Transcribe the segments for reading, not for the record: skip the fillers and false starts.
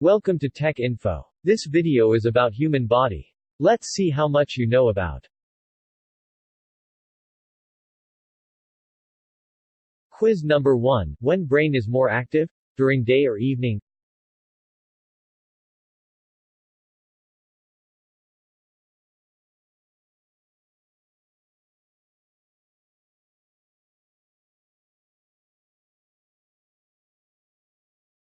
Welcome to Tech Info. This video is about human body. Let's see how much you know about. Quiz number 1. When brain is more active? During day or evening?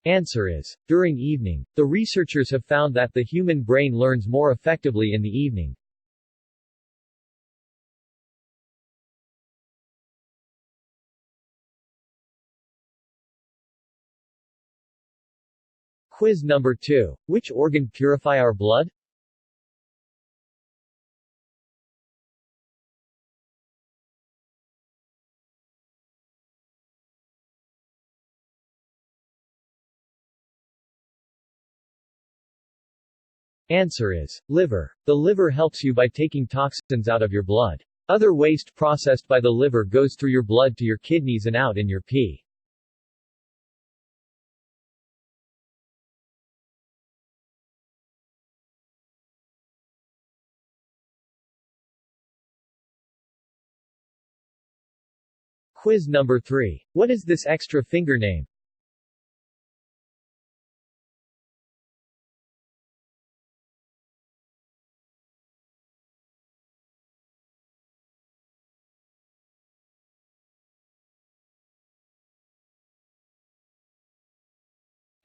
Answer is, during evening. The researchers have found that the human brain learns more effectively in the evening. Quiz number 2. Which organ purify our blood? Answer is, liver. The liver helps you by taking toxins out of your blood. Other waste processed by the liver goes through your blood to your kidneys and out in your pee. Quiz number 3. What is this extra finger name?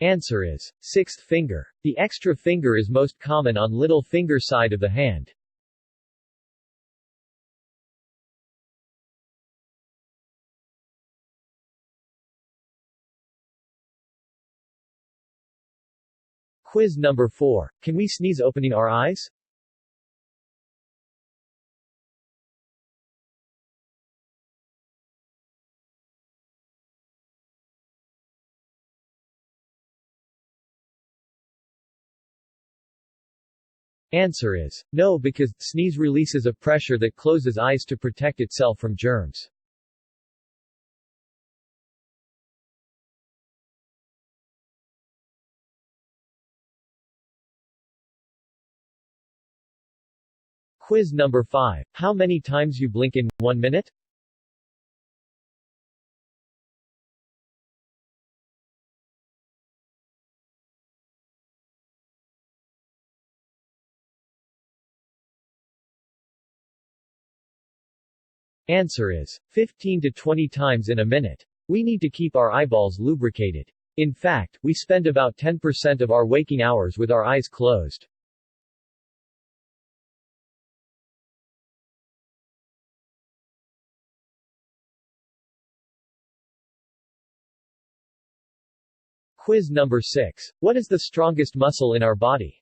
Answer is, sixth finger. The extra finger is most common on little finger side of the hand. Quiz number 4. Can we sneeze opening our eyes? Answer is, no, because sneeze releases a pressure that closes eyes to protect itself from germs. Quiz number 5. How many times you blink in 1 minute? Answer is, 15 to 20 times in a minute. We need to keep our eyeballs lubricated. In fact, we spend about 10% of our waking hours with our eyes closed. Quiz number 6. What is the strongest muscle in our body?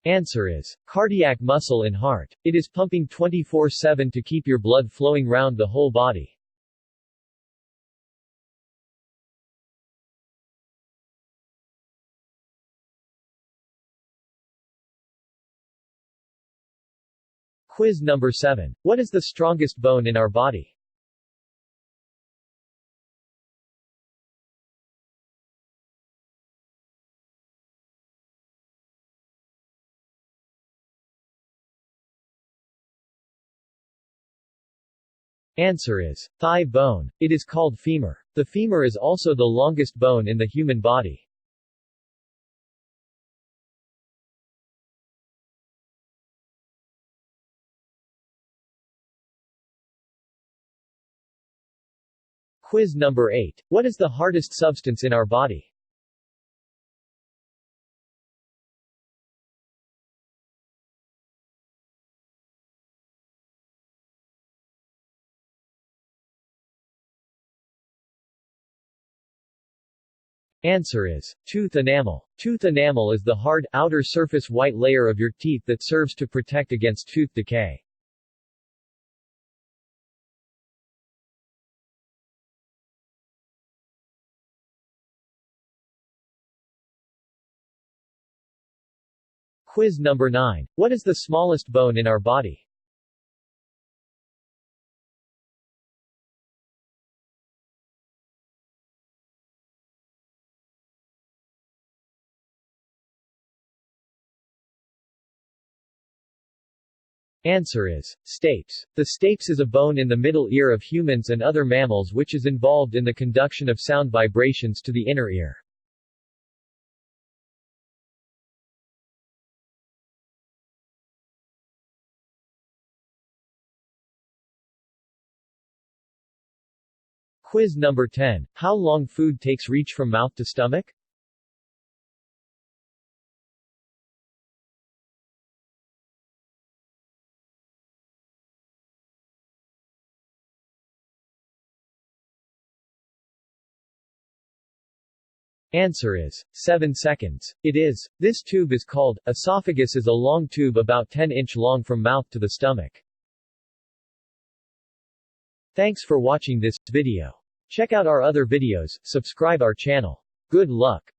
Answer is, cardiac muscle in heart. It is pumping 24/7 to keep your blood flowing round the whole body. Quiz number 7. What is the strongest bone in our body? Answer is, thigh bone. It is called femur. The femur is also the longest bone in the human body. Quiz number 8. What is the hardest substance in our body? Answer is, tooth enamel. Tooth enamel is the hard, outer surface white layer of your teeth that serves to protect against tooth decay. Quiz number 9. What is the smallest bone in our body? Answer is stapes. The stapes is a bone in the middle ear of humans and other mammals which is involved in the conduction of sound vibrations to the inner ear. Quiz number 10. How long food takes reach from mouth to stomach? Answer is 7 seconds. It is. This tube is called esophagus is a long tube about 10-inch long from mouth to the stomach. Thanks for watching this video. Check out our other videos, subscribe our channel. Good luck.